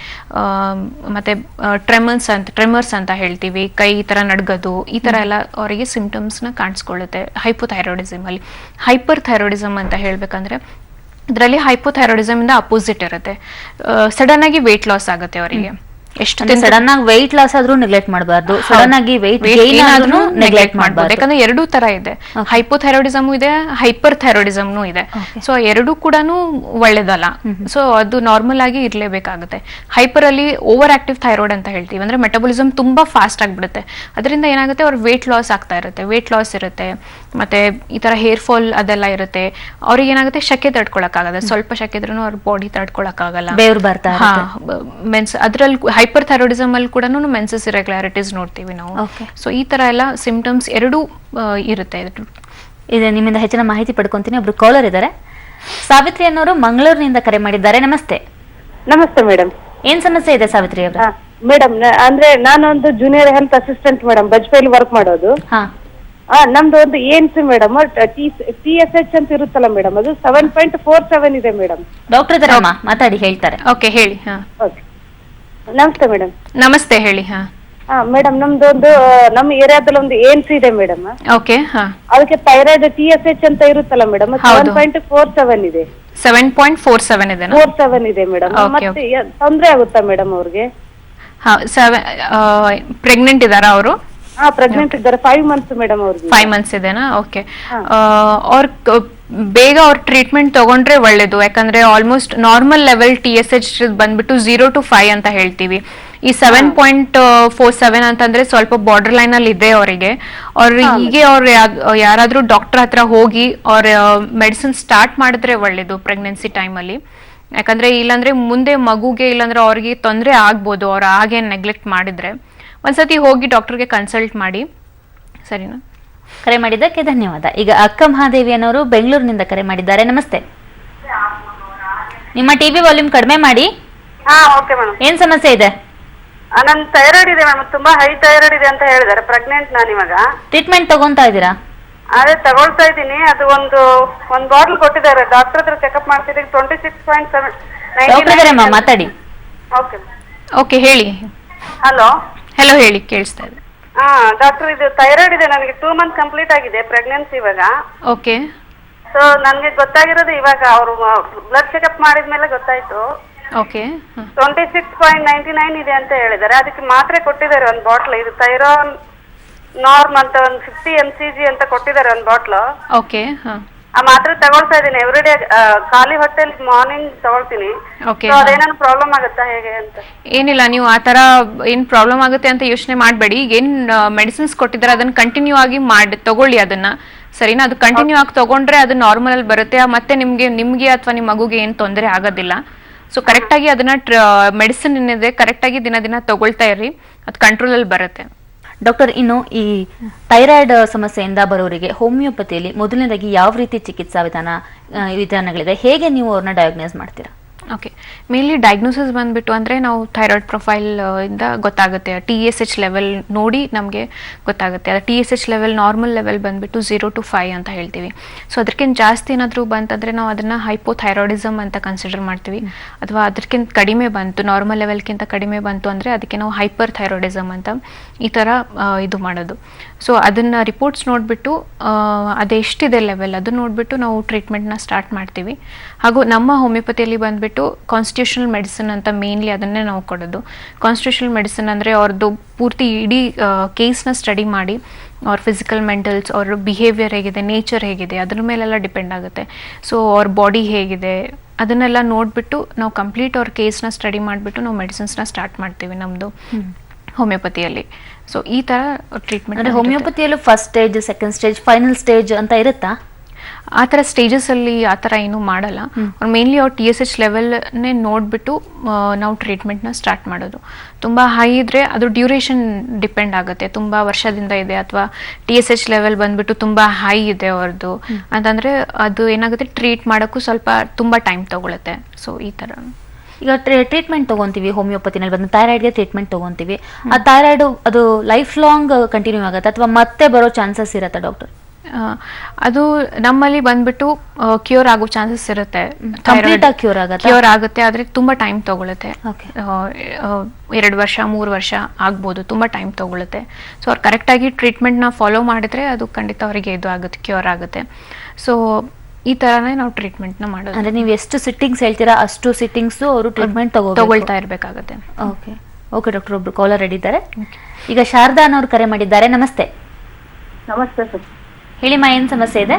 ಮತ್ತು ಟ್ರೆಮರ್ಸ್ ಅಂತ ಹೇಳ್ತೀವಿ, ಕೈ ಈ ಥರ ನಡ್ಗೋದು, ಈ ಥರ ಎಲ್ಲ ಅವರಿಗೆ ಸಿಂಪ್ಟಮ್ಸ್ನ ಕಾಣಿಸ್ಕೊಳ್ಳುತ್ತೆ ಹೈಪೋಥೈರಾಯ್ಡಿಸಮ್ ಅಲ್ಲಿ. ಹೈಪರ್ ಥೈರಾಯ್ಡಿಸಮ್ ಅಂತ ಹೇಳ್ಬೇಕಂದ್ರೆ ಇದರಲ್ಲಿ ಹೈಪೋಥೈರಾಯ್ಡಿಸಮ್ ಇಂದ ಅಪೋಸಿಟ್ ಇರುತ್ತೆ. ಸಡನ್ ಆಗಿ ವೇಟ್ ಲಾಸ್ ಆಗುತ್ತೆ ಅವರಿಗೆ. ಎಷ್ಟು ಸಡನ್ ಆಗಿ ವೆಯ್ಟ್ ಲಾಸ್ ಆದ್ರೂ ನೆಗ್ಲೆಕ್ಟ್ ಮಾಡಬಾರ್ದು, ಸಡನ್ ಆಗಿ ವೆಯ್ಟ್ ಗೇನ್ ಆದ್ರೂ ನೆಗ್ಲೆಕ್ಟ್ ಮಾಡಬಾರ್ದು. ಯಾಕಂದ್ರೆ ಎರಡೂ ತರ ಇದೆ, ಹೈಪೋಥೈರಾಯ್ಡಿಸಮ್ ಇದೆ, ಹೈಪರ್ ಥೈರಾಯ್ಡಿಸಮ್ನು ಇದೆ. ಸೊ ಎರಡೂ ಕೂಡ ಒಳ್ಳೇದಲ್ಲ. ಸೊ ಅದು ನಾರ್ಮಲ್ ಆಗಿ ಇರ್ಲೇಬೇಕಾಗುತ್ತೆ. ಹೈಪರ್ ಅಲ್ಲಿ ಓವರ್ ಆಕ್ಟಿವ್ ಥೈರಾಯ್ಡ್ ಅಂತ ಹೇಳ್ತೀವಿ, ಅಂದ್ರೆ ಮೆಟಬಾಲಿಸಮ್ ತುಂಬಾ ಫಾಸ್ಟ್ ಆಗ್ಬಿಡುತ್ತೆ. ಅದರಿಂದ ಏನಾಗುತ್ತೆ ಅವ್ರ ವೇಟ್ ಲಾಸ್ ಆಗ್ತಾ ಇರುತ್ತೆ, ವೇಟ್ ಲಾಸ್ ಇರುತ್ತೆ. ಮತ್ತೆ ಈ ತರ ಹೇರ್ ಫಾಲ್ ಅದೆಲ್ಲ ಇರುತ್ತೆ. ಅವ್ರಿಗೆ ಏನಾಗುತ್ತೆ ಶಕೆ ತಡ್ಕೊಳಕ್ಕಾಗಲ್ಲ, ಸ್ವಲ್ಪ ಶಕೆ ಇದ್ರೂ ಅವ್ರ ಬಾಡಿ ತಡ್ಕೊಳಕ್ಕಾಗಲ್ಲ, ಬೇವ್ರು ಬರ್ತಾ ಮೆನ್ಸ್. ಅದ್ರಲ್ಲಿ ಹೈಪರ್ ಥೈರಾಯ್ಡಿಸಮ್ ಅಲ್ಲಿ ಕೂಡ ಮೆನ್ಸಸ್ ಇರೆಗ್ಯುಲಾರಿಟೀಸ್ ನೋಡ್ತೀವಿ ನಾವು. ಸೊ ಈ ತರ ಎಲ್ಲ ಸಿಂಪ್ಟಮ್ಸ್ ಎರಡೂ ಇರುತ್ತೆ. ಇದು ನಿಮ್ಮಿಂದ ಹೆಚ್ಚಿನ ಮಾಹಿತಿ ಪಡ್ಕೊಂತೀನಿ. ಒಬ್ರು ಕಾಲರ್ ಇದ್ದಾರೆ, ಸಾವಿತ್ರಿ ಅನ್ನೋರು ಮಂಗಳೂರಿನಿಂದ ಕರೆ ಮಾಡಿದ್ದಾರೆ. ನಮಸ್ತೆ. ನಮಸ್ತೆ ಮೇಡಮ್. ಏನ್ ಸಮಸ್ಯೆ ಇದೆ ಸಾವಿತ್ರಿ ಅವರ? ಮೇಡಮ್ ಅಂದ್ರೆ ನಾನೊಂದು ಜೂನಿಯರ್ ಹೆಲ್ತ್ ಅಸಿಸ್ಟೆಂಟ್ ಮೇಡಮ್, ಬಜ್ಪೇಲಿ ವರ್ಕ್ ಮಾಡೋದು. ನಮ್ದು ಒಂದು ಏನ್ಸ್ ಮೇಡಮ್ TSH ಅಂತ ಇರುತ್ತಲ್ಲ ಮೇಡಮ್, ಅದು 7.47 ಇದೆ ಮೇಡಮ್. ಡಾಕ್ಟರ್ ಇದಾರಮ್ಮ, ಮಾತಾಡಿ ಹೇಳ್ತಾರೆ. ಓಕೆ ಹೇಳಿ. ನಮಸ್ತೆ ಮೇಡಮ್. ನಮಸ್ತೆ ಹೇಳಿ. ಮೇಡಮ್ ನಮ್ದು ಒಂದು ನಮ್ಮ ಏರಿಯಾದಲ್ಲಿ ಒಂದು ಏನ್ಸ್ ಇದೆ ಮೇಡಮ್. ಓಕೆ. ಅದಕ್ಕೆ ಥೈರಾಯ್ಡ್ TSH ಅಂತ ಇರುತ್ತಲ್ಲ ಮೇಡಮ್, 7.47 ಇದೆ. 7.47 ಇದೆ. 47 ಇದೆ ಮೇಡಮ್. ಮತ್ತೆ ತೊಂದ್ರೆ ಆಗುತ್ತಾ ಮೇಡಮ್ ಅವ್ರಿಗೆ? ಪ್ರೆಗ್ನೆಂಟ್ ಇದಾರ ಅವರು? ಪ್ರೆಗ್ನೆಂಟ್ ಇದ್ದಾರೆ, 5 ಮಂತ್ಸ್ ಮೇಡಮ್ ಅವ್ರಿಗೆ. 5 ಮಂತ್ಸ್ ಇದೆನಾ? ಓಕೆ. ಅವ್ರ ಬೇಗ ಅವ್ರ ಟ್ರೀಟ್ಮೆಂಟ್ ತಗೊಂಡ್ರೆ ಒಳ್ಳೇದು. ಯಾಕಂದ್ರೆ ಆಲ್ಮೋಸ್ಟ್ ನಾರ್ಮಲ್ ಲೆವೆಲ್ TSH ಬಂದ್ಬಿಟ್ಟು 0 to 5 ಅಂತ ಹೇಳ್ತೀವಿ. ಈ 7.47 ಅಂತಂದ್ರೆ ಸ್ವಲ್ಪ ಬಾರ್ಡರ್ ಲೈನ್ ಅಲ್ಲಿ ಇದೆ ಅವರಿಗೆ. ಹೀಗೆ ಅವ್ರು ಯಾರಾದ್ರೂ ಡಾಕ್ಟರ್ ಹತ್ರ ಹೋಗಿ ಅವ್ರ ಮೆಡಿಸಿನ್ ಸ್ಟಾರ್ಟ್ ಮಾಡಿದ್ರೆ ಒಳ್ಳೇದು ಪ್ರೆಗ್ನೆನ್ಸಿ ಟೈಮ್ ಅಲ್ಲಿ. ಯಾಕಂದ್ರೆ ಇಲ್ಲಾಂದ್ರೆ ಮುಂದೆ ಮಗುಗೆ ಇಲ್ಲಾಂದ್ರೆ ಅವ್ರಿಗೆ ತೊಂದರೆ ಆಗ್ಬೋದು, ಅವ್ರು ಹಾಗೆ ನೆಗ್ಲೆಕ್ಟ್ ಮಾಡಿದ್ರೆ. ಒಂದ್ಸತಿ ಹೋಗಿ ಡಾಕ್ಟರ್ಗೆ ಕನ್ಸಲ್ಟ್ ಮಾಡಿ. ಸರಿನಾ? ಕರೆ ಮಾಡಿದ್ದಕ್ಕೆ ಧನ್ಯವಾದ. ಈಗ ಅಕ್ಕ ಮಹಾದೇವಿ ಅನ್ನೋರು ಬೆಂಗಳೂರಿನಿಂದ ಕರೆ ಮಾಡಿದ್ದಾರೆ. ನಮಸ್ತೆ. ನಿಮ್ಮ ಟಿವಿ ವಾಲ್ಯೂಮ್ ಕಡಿಮೆ ಮಾಡಿ. Okay madam. ಏನ್ ಸಮಸ್ಯೆ ಇದೆ? ನನ್ ಥೈರಾಯ್ಡ್ ಇದೆ ಮೇಡಮ್, ತುಂಬಾ ಹೈ ಥೈರಾಯ್ಡ್ ಇದೆ ಅಂತ ಹೇಳಿದಾರೆ. ಪ್ರೆಗ್ನೆಂಟ್ ನಾನು ಇವಾಗ. ಟ್ರೀಟ್ಮೆಂಟ್ ತಗೊಂತಾ ಇದ್ದೀರಾ? ಅದೇ ತಗೊಳ್ತಾ ಇದ್ದೀನಿ. ಅದು ಒಂದು ಬಾಟಲ್ ಕೊಟ್ಟಿದ್ದಾರೆ, ಡಾಕ್ಟರ್ ಹತ್ರ ಚೆಕ್ಅಪ್ ಮಾಡ್ತಿದ್ದೀವಿ. 26.7. ಡಾಕ್ಟರ್ ಇದಾರಮ್ಮ, ಮಾತಾಡಿ. ಓಕೆ ಓಕೆ ಹೇಳಿ. ಹಲೋ ಹೇಳಿ, ಕೇಳಿಸ್ತಾ ಇದೆ. ಡಾಕ್ಟರ್, ಇದು ಥೈರಾಯ್ಡ್ ಇದೆ ನನಗೆ. 2 ಮಂತ್ ಕಂಪ್ಲೀಟ್ ಆಗಿದೆ ಪ್ರೆಗ್ನೆನ್ಸಿ ಇವಾಗ. ಓಕೆ. ಸೊ ನನ್ಗೆ ಗೊತ್ತಾಗಿರೋದು ಇವಾಗ, ಅವರು ಬ್ಲಡ್ ಚೆಕ್ಅಪ್ ಮಾಡಿದ್ಮೇಲೆ ಗೊತ್ತಾಯ್ತು. ಓಕೆ. 26.99 ಇದೆ ಅಂತ ಹೇಳಿದ್ದಾರೆ. ಅದಕ್ಕೆ ಮಾತ್ರೆ ಕೊಟ್ಟಿದ್ದಾರೆ ಒಂದು ಬಾಟ್ಲ್. ಇದು ಥೈರಾನ್ ನಾರ್ಮ್ ಅಂತ ಒಂದು 50 mcg ಅಂತ ಕೊಟ್ಟಿದ್ದಾರೆ ಒಂದು ಬಾಟ್ಲ್. ಓಕೆ. ಆ ಮಾತ್ರೆ ತಗೊಳ್ತಾ ಇದೀನಿ ಎವ್ರಿಡೇ, ಖಾಲಿ ಹೊಟ್ಟೆಲಿ ಮಾರ್ನಿಂಗ್ ತಗೊಳ್ತೀನಿ. ಅದೇನಾದ್ರು ಪ್ರಾಬ್ಲಮ್ ಆಗುತ್ತಾ ಹೇಗೆ ಅಂತ? ಏನಿಲ್ಲ, ನೀವು ಆ ತರ ಏನ್ ಪ್ರಾಬ್ಲಮ್ ಆಗುತ್ತೆ ಅಂತ ಯೋಚನೆ ಮಾಡಬೇಡಿ. ಈಗ ಏನ್ ಮೆಡಿಸಿನ್ಸ್ ಕೊಟ್ಟಿದ್ದಾರೆ ಅದನ್ನ ಕಂಟಿನ್ಯೂ ಆಗಿ ತಗೊಳ್ಳಿ ಅದನ್ನ. ಸರಿನಾ? ಅದು ಕಂಟಿನ್ಯೂ ಆಗಿ ತಗೊಂಡ್ರೆ ಅದು ನಾರ್ಮಲ್ ಅಲ್ಲಿ ಬರುತ್ತೆ. ಮತ್ತೆ ನಿಮ್ಗೆ ಅಥವಾ ನಿಮ್ಮ ಮಗುಗೆ ಏನ್ ತೊಂದರೆ ಆಗೋದಿಲ್ಲ. ಸೊ ಕರೆಕ್ಟ್ ಆಗಿ ಅದನ್ನ ಮೆಡಿಸಿನ್ ಏನಿದೆ ಕರೆಕ್ಟ್ ಆಗಿ ದಿನ ತಗೊಳ್ತಾ ಇರಿ, ಅದು ಕಂಟ್ರೋಲ್ ಅಲ್ಲಿ ಬರುತ್ತೆ. ಡಾಕ್ಟರ್, ಇನ್ನು ಈ ಥೈರಾಯ್ಡ್ ಸಮಸ್ಯೆಯಿಂದ ಬರೋರಿಗೆ ಹೋಮಿಯೋಪತಿಯಲ್ಲಿ ಮೊದಲನೇದಾಗಿ ಯಾವ ರೀತಿ ಚಿಕಿತ್ಸಾ ವಿಧಾನಗಳಿದೆ? ಹೇಗೆ ನೀವು ಅವ್ರನ್ನ ಡಯಾಗ್ನೋಸ್ ಮಾಡ್ತೀರಾ? ಓಕೆ, ಮೇನ್ಲಿ ಡಯಾಗ್ನೋಸಿಸ್ ಬಂದ್ಬಿಟ್ಟು ಅಂದರೆ ನಾವು ಥೈರಾಯ್ಡ್ ಪ್ರೊಫೈಲ್ ಇಂದ ಗೊತ್ತಾಗುತ್ತೆ. TSH ಲೆವೆಲ್ ನೋಡಿ ನಮಗೆ ಗೊತ್ತಾಗುತ್ತೆ. ಅದು TSH ಲೆವೆಲ್ ನಾರ್ಮಲ್ ಲೆವೆಲ್ ಬಂದ್ಬಿಟ್ಟು 0 to 5 ಅಂತ ಹೇಳ್ತೀವಿ. ಸೊ ಅದಕ್ಕಿಂತ ಜಾಸ್ತಿ ಏನಾದರೂ ಬಂತಂದರೆ ನಾವು ಅದನ್ನು ಹೈಪೋಥೈರಾಯ್ಡಿಸಮ್ ಅಂತ ಕನ್ಸಿಡರ್ ಮಾಡ್ತೀವಿ. ಅಥವಾ ಅದಕ್ಕಿಂತ ಕಡಿಮೆ ಬಂತು, ನಾರ್ಮಲ್ ಲೆವೆಲ್ಗಿಂತ ಕಡಿಮೆ ಬಂತು ಅಂದರೆ ಅದಕ್ಕೆ ನಾವು ಹೈಪರ್ ಥೈರಾಯ್ಡಿಸಮ್ ಅಂತ ಈ ಥರ ಇದು ಮಾಡೋದು. ಸೊ ಅದನ್ನು ರಿಪೋರ್ಟ್ಸ್ ನೋಡಿಬಿಟ್ಟು ಅದೆಷ್ಟಿದೆ ಲೆವೆಲ್ ಅದು ನೋಡಿಬಿಟ್ಟು ನಾವು ಟ್ರೀಟ್ಮೆಂಟ್ನ ಸ್ಟಾರ್ಟ್ ಮಾಡ್ತೀವಿ. ಹಾಗೂ ನಮ್ಮ ಹೋಮಿಯೋಪತಿಯಲ್ಲಿ ಬಂದುಬಿಟ್ಟು ಕಾನ್ಸ್ಟಿಟ್ಯೂಷನಲ್ ಮೆಡಿಸಿನ್ ಅಂತ ಮೇನ್ಲಿ ಅದನ್ನೇ ನಾವು ಕೊಡೋದು. ಕಾನ್ಸ್ಟಿಟ್ಯೂಷನಲ್ ಮೆಡಿಸಿನ್ ಅಂದರೆ ಅವ್ರದ್ದು ಪೂರ್ತಿ ಇಡೀ ಕೇಸ್ನ ಸ್ಟಡಿ ಮಾಡಿ ಅವ್ರ ಫಿಸಿಕಲ್ ಮೆಂಟಲ್ಸ್, ಅವ್ರ ಬಿಹೇವಿಯರ್ ಹೇಗಿದೆ, ನೇಚರ್ ಹೇಗಿದೆ, ಅದ್ರ ಮೇಲೆಲ್ಲ ಡಿಪೆಂಡ್ ಆಗುತ್ತೆ. ಸೊ ಅವ್ರ ಬಾಡಿ ಹೇಗಿದೆ ಅದನ್ನೆಲ್ಲ ನೋಡಿಬಿಟ್ಟು ನಾವು ಕಂಪ್ಲೀಟ್ ಅವ್ರ ಕೇಸ್ನ ಸ್ಟಡಿ ಮಾಡಿಬಿಟ್ಟು ನಾವು ಮೆಡಿಸಿನ್ಸ್ನ ಸ್ಟಾರ್ಟ್ ಮಾಡ್ತೀವಿ ನಮ್ಮದು ಹೋಮಿಯೋಪತಿಯಲ್ಲಿ. ಸೊ ಈ ಥರ ಟ್ರೀಟ್ಮೆಂಟ್. ಅಂದರೆ ಹೋಮಿಯೋಪತಿಯಲ್ಲೂ first stage, second stage, final stage ಅಂತ ಇರುತ್ತಾ? ಆ ಥರ ಸ್ಟೇಜಸಲ್ಲಿ ಆ ಥರ ಏನೂ ಮಾಡಲ್ಲ. ಅವ್ರು ಮೇನ್ಲಿ ಅವ್ರು TSH ಲೆವೆಲ್ನೇ ನೋಡಿಬಿಟ್ಟು ನಾವು ಟ್ರೀಟ್ಮೆಂಟ್ನ ಸ್ಟಾರ್ಟ್ ಮಾಡೋದು. ತುಂಬ ಹೈ ಇದ್ದರೆ ಅದು ಡ್ಯೂರೇಷನ್ ಡಿಪೆಂಡ್ ಆಗುತ್ತೆ. ತುಂಬ ವರ್ಷದಿಂದ ಇದೆ ಅಥವಾ TSH ಲೆವೆಲ್ ಬಂದುಬಿಟ್ಟು ತುಂಬ ಹೈ ಇದೆ ಅವ್ರದ್ದು ಅಂತಂದರೆ ಅದು ಏನಾಗುತ್ತೆ, ಟ್ರೀಟ್ ಮಾಡೋಕ್ಕೂ ಸ್ವಲ್ಪ ತುಂಬ ಟೈಮ್ ತೊಗೊಳುತ್ತೆ. ಸೊ ಈ ಥರ. ಈಗ ಟ್ರೀಟ್ಮೆಂಟ್ ತೊಗೊತೀವಿ ಹೋಮಿಯೋಪತಿನಲ್ಲಿ ಬಂದು ಥೈರಾಯ್ಡ್ಗೆ ಟ್ರೀಟ್ಮೆಂಟ್ ತೊಗೊತೀವಿ. ಆ ಥೈರಾಯ್ಡು ಅದು ಲೈಫ್ ಲಾಂಗ್ ಕಂಟಿನ್ಯೂ ಆಗುತ್ತೆ ಅಥವಾ ಮತ್ತೆ ಬರೋ ಚಾನ್ಸಸ್ ಇರುತ್ತಾ ಡಾಕ್ಟರ್? ಅದು ನಮ್ಮಲ್ಲಿ ಬಂದ್ಬಿಟ್ಟು ಕ್ಯೂರ್ ಆಗೋ ಚಾನ್ಸಸ್ ಇರುತ್ತೆ. ಕ್ಯೂರ್ ಆಗುತ್ತೆ, ಆದರೆ ತುಂಬ ಟೈಮ್ ತಗೊಳುತ್ತೆ. 2 ವರ್ಷ 3 ವರ್ಷ ಆಗ್ಬೋದು, ತುಂಬ ಟೈಮ್ ತಗೊಳುತ್ತೆ. ಸೊ ಅವ್ರು ಕರೆಕ್ಟಾಗಿ ಟ್ರೀಟ್ಮೆಂಟ್ನ ಫಾಲೋ ಮಾಡಿದ್ರೆ ಅದು ಖಂಡಿತ ಅವರಿಗೆ ಇದು ಆಗುತ್ತೆ, ಕ್ಯೂರ್ ಆಗುತ್ತೆ. ಸೊ ಈ ಥರನೇ ನಾವು ಟ್ರೀಟ್ಮೆಂಟ್ನ ಮಾಡೋದು. ಅಂದರೆ ನೀವು ಎಷ್ಟು ಸಿಟ್ಟಿಂಗ್ಸ್ ಹೇಳ್ತೀರಾ ಅಷ್ಟು ಸಿಟ್ಟಿಂಗ್ಸು ಅವರು ಟ್ರೀಟ್ಮೆಂಟ್ ತಗೊಳ್ತಾ ಇರಬೇಕಾಗುತ್ತೆ. ಓಕೆ ಓಕೆ ಡಾಕ್ಟರ್, ಒಬ್ರು ಕಾಲರ್ ರೆಡಿ ಇದ್ದಾರೆ. ಈಗ ಶಾರದಾ ಅನ್ನೋರು ಕರೆ ಮಾಡಿದ್ದಾರೆ. ನಮಸ್ತೆ. ನಮಸ್ತೆ ಸರ್. ಹೇಳಿಮ್ಮ, ಏನು ಸಮಸ್ಯೆ ಇದೆ?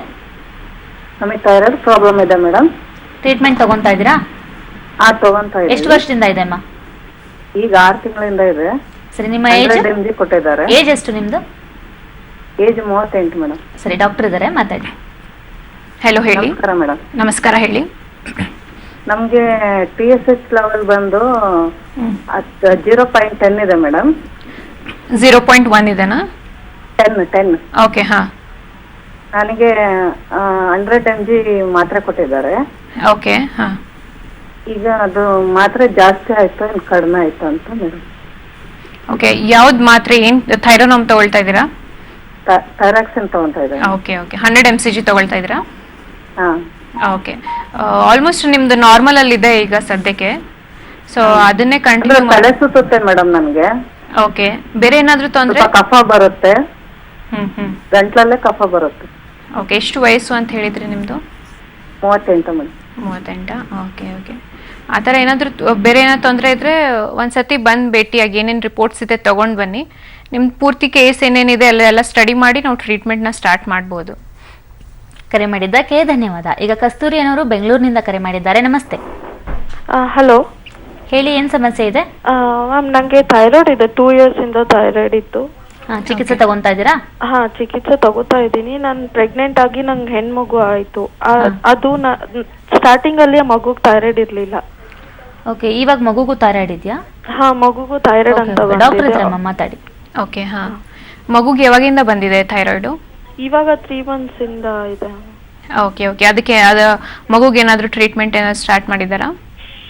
ನಮಗೆ ಥೈರಾಯ್ಡ್ ಪ್ರಾಬ್ಲಮ್ ಇದೆ ಮೇಡಮ್. ಟ್ರೀಟ್ಮೆಂಟ್ ತಗೊಂತಾ ಇದ್ದೀರಾ? ತಗೊಂತಾ ಇದ್ದೀನಿ. ಎಷ್ಟು ವರ್ಷದಿಂದ ಇದೆ ಅಮ್ಮ? ಈಗ 6 ತಿಂಗಳಿಂದ ಇದೆ. ಸರಿ, ನಿಮ್ಮ ಏಜ್ ಕೊಟ್ಟಿದ್ದಾರೆ. ಏಜ್ ಎಷ್ಟು ನಿಮ್ದು? Age 38 madam. ಸರಿ, ಡಾಕ್ಟರ್ ಇದ್ದಾರೆ, ಮಾತಾಡಿ. ಹಲೋ, ಹೇಳಿ ಮೇಡಮ್. ನಮಸ್ಕಾರ, ಹೇಳಿ. ನಮಗೆ TSH ಲೆವೆಲ್ ಬಂದು 0.10 ಇದೆ ಮೇಡಮ್. 0.1 ಇದೆನಾ? 10. ಓಕೆ, ಹಾಂ. ನನಗೆ 100 mg ಮಾತ್ರೆ ಕೊಟ್ಟಿದ್ದಾರೆ. ಓಕೆ, ಹಾಂ. ಈಗ ಅದು ಮಾತ್ರೆ ಜಾಸ್ತಿ ಆಯ್ತು ಕಡಿಮೆ ಆಯ್ತು ಅಂತ ಮೇಡಮ್. ಓಕೆ, ಯಾವ್ದು ಮಾತ್ರೆ? ಏನು ಥೈರೋನಾಮ್ ತಗೊಳ್ತಾ ಇದ್ದೀರಾ? ಥೈರಾಕ್ಸಿನ್ ತಗೊಳ್ತಾ ಇದ್ದಾರೆ. ಓಕೆ ಓಕೆ, 100 mcg ತಗೊಳ್ತಾ ಇದ್ದೀರಾ? ಹಾಂ. ಓಕೆ, ಆಲ್ಮೋಸ್ಟ್ ನಿಮ್ದು ನಾರ್ಮಲ್ ಅಲ್ಲಿ ಇದೆ ಈಗ ಸದ್ಯಕ್ಕೆ. ಸೊ ಅದನ್ನೇ ಕಂಟಿನ್ಯೂ ತಲೆ ಸುತ್ತುತ್ತೆ ಮೇಡಮ್ ನನಗೆ. ಓಕೆ, ಬೇರೆ ಏನಾದರೂ ತೊಂದರೆ? ಕಫ ಬರುತ್ತೆ. ಹ್ಮ್. ಗಂಟ್ಲಲ್ಲೇ ಕಫ ಬರುತ್ತೆ. ಓಕೆ, ಎಷ್ಟು ವಯಸ್ಸು ಅಂತ ಹೇಳಿದ್ರಿ ನಿಮ್ದು? 38 ಮೇಡಮ್. 38. ಓಕೆ ಓಕೆ, ಆ ಥರ ಏನಾದರೂ ಬೇರೆ ಏನಾದ್ರು ತೊಂದರೆ ಇದ್ದರೆ ಒಂದ್ಸತಿ ಬಂದು ಭೇಟಿಯಾಗಿ ಏನೇನು ರಿಪೋರ್ಟ್ಸ್ ಇದೆ ತೊಗೊಂಡು ಬನ್ನಿ. ನಿಮ್ಮ ಪೂರ್ತಿ ಕೇಸ್ ಏನೇನಿದೆ ಎಲ್ಲ ಸ್ಟಡಿ ಮಾಡಿ ನಾವು ಟ್ರೀಟ್ಮೆಂಟ್ನ ಸ್ಟಾರ್ಟ್ ಮಾಡ್ಬೋದು. ಕರೆ ಮಾಡಿದ್ದಕ್ಕೆ ಧನ್ಯವಾದ. ಈಗ ಕಸ್ತೂರಿ ಅನ್ನೋರು ಬೆಂಗಳೂರಿನಿಂದ ಕರೆ ಮಾಡಿದ್ದಾರೆ. ನಮಸ್ತೆ. ಹಲೋ, ಹೇಳಿ, ಏನು ಸಮಸ್ಯೆ ಇದೆ? ಮ್ಯಾಮ್, ನನಗೆ ಥೈರಾಯ್ಡ್ ಇದೆ. 2 years ಇಂದ ಥೈರಾಯ್ಡ್ ಇತ್ತು. ಚಿಕಿತ್ಸೆ ತಗೊಂತಾ ಇದ್ದೀರಾ? ಹಾ, ಚಿಕಿತ್ಸೆ ತಗೋತಾ ಇದ್ದೀನಿ. ನಾನು ಪ್ರೆಗ್ನೆಂಟ್ ಆಗಿ ನಂಗೆ ಹೆಣ್ಮಗು ಆಯ್ತು. ಅದು ಸ್ಟಾರ್ಟಿಂಗ್ ಅಲ್ಲಿ ಮಗುಗೆ ಥೈರಾಯ್ಡ್ ಇರ್ಲಿಲ್ಲ. ಓಕೆ, ಇವಾಗ ಮಗುಗೂ ಥೈರಾಯ್ಡ್ ಇದೆಯಾ? ಹಾ, ಮಗುಗೂ ಥೈರಾಯ್ಡ್ ಅಂತ ಡಾಕ್ಟರ್ ಇದ್ರಮ್ಮ, ಮಾತಾಡಿ. ಓಕೆ, ಹಾ. ಮಗುಗೆ ಯಾವಾಗಿಂದ ಬಂದಿದೆ ಥೈರಾಯ್ಡು? ಇವಾಗ 3 months ಇಂದ ಇದೆ. ಓಕೆ ಓಕೆ, ಅದಕ್ಕೆ ಅದು ಮಗುಗೆ ಏನಾದರೂ ಟ್ರೀಟ್ಮೆಂಟ್ ಏನಾದ್ರು ಸ್ಟಾರ್ಟ್ ಮಾಡಿದಾರಾ?